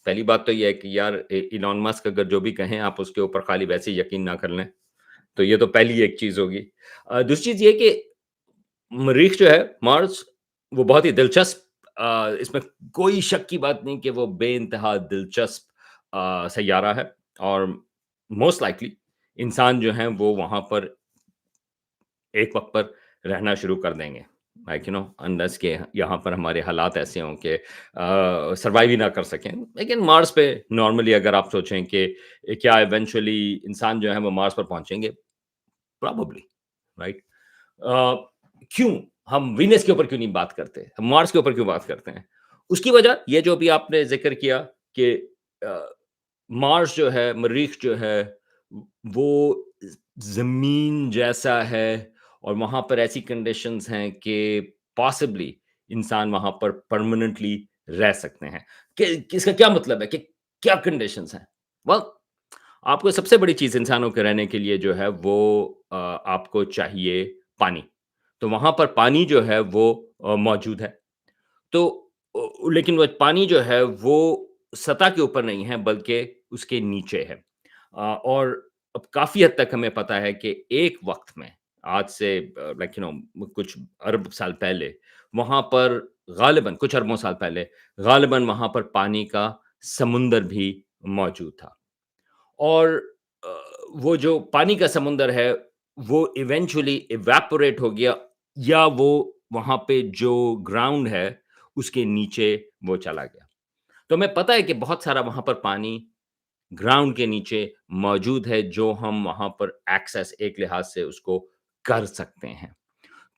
पहली बात तो ये है कि यार इलॉन मस्क अगर जो भी कहें आप उसके ऊपर खाली वैसे ही यकीन ना कर लें। तो ये तो पहली एक चीज़ होगी। दूसरी चीज़ ये कि मरीख जो है, मार्स, वो बहुत ही दिलचस्प, इसमें कोई शक की बात नहीं कि वो बेइंतहा दिलचस्प सैयारा है और मोस्ट लाइकली इंसान जो हैं वो वहाँ पर एक वक़्त पर रहना शुरू कर देंगे। लाइक अनलेस के यहाँ पर हमारे हालात ऐसे हों कि सर्वाइव ही ना कर सकें। लेकिन मार्स पे नॉर्मली अगर आप सोचें कि क्या इवेंचुअली इंसान जो है वो मार्स पर पहुँचेंगे? Probably, right? क्यों? हम वीनस के ऊपर क्यों नहीं बात करते? हम मार्स के ऊपर क्यों बात करते हैं? उसकी वजह ये जो अभी आपने ज़िक्र किया कि अ, मार्स जो है, मरीख जो है, वो ज़मीन जैसा है और वहाँ पर ऐसी कंडीशंस हैं कि पॉसिबली इंसान वहाँ पर परमानेंटली रह सकते हैं। कि इसका क्या मतलब है कि क्या कंडीशंस हैं? वेल, आपको सबसे बड़ी चीज़ इंसानों के रहने के लिए जो है वो आपको चाहिए पानी। तो वहाँ पर पानी जो है वो मौजूद है। तो लेकिन वो पानी जो है वो सतह के ऊपर नहीं है बल्कि उसके नीचे है। और अब काफ़ी हद तक हमें पता है कि एक वक़्त में आज से लाइक कुछ अरब साल पहले वहाँ पर ग़ालिबन कुछ अरबों साल पहले ग़ालिबन वहाँ पर पानी का समुंदर भी मौजूद था। और अ, वो जो पानी का समुंदर है, वो इवेंचुअली इवेपोरेट हो गया या वो वहाँ पे जो ग्राउंड है, उसके नीचे वो चला गया। तो हमें पता है कि बहुत सारा वहाँ पर पानी ग्राउंड के नीचे मौजूद है, जो हम वहाँ पर एक्सेस एक लिहाज से उसको कर सकते हैं।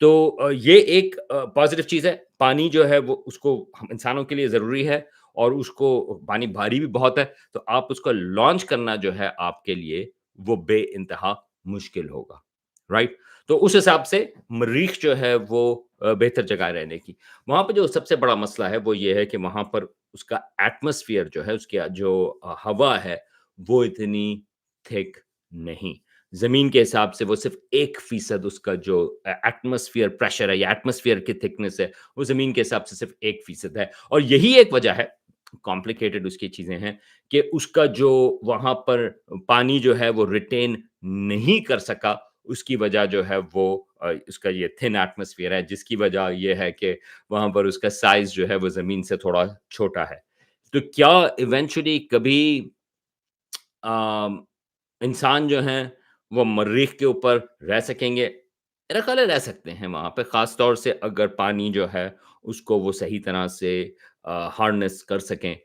तो ये एक पॉज़िटिव चीज़ है। पानी जो है वो उसको हम इंसानों के लिए ज़रूरी है और उसको पानी भारी भी बहुत है, तो आप उसको लॉन्च करना जो है आपके लिए वो बेइंतहा मुश्किल होगा, राइट? तो उस हिसाब से मरीख जो है वो बेहतर जगह है रहने की। वहाँ पे जो सबसे बड़ा मसला है वो ये है कि वहाँ पर उसका एटमॉस्फियर जो है, उसकी जो हवा है, वो इतनी थिक नहीं। ज़मीन के हिसाब से वो सिर्फ़ 1% उसका जो एटमॉस्फियर प्रेशर है या एटमॉस्फियर की थिकनेस है, वो ज़मीन के हिसाब से सिर्फ़ 1% है और यही एक वजह है, कॉम्प्लिकेटेड उसकी चीज़ें हैं, कि उसका जो वहाँ पर पानी जो है वो रिटेन नहीं कर सका, उसकी वजह जो है वो उसका ये थिन एटमॉस्फियर है, जिसकी वजह ये है कि वहाँ पर उसका साइज़ जो है वो ज़मीन से थोड़ा छोटा है। तो क्या इवेंचुअली कभी अ, इंसान जो हैं, वो मर्रीख के ऊपर रह सकेंगे? मेरा ख़्याल है रह सकते हैं वहाँ पे, ख़ास तौर से अगर पानी जो है, उसको वो सही तरह से हार्नेस कर सकें।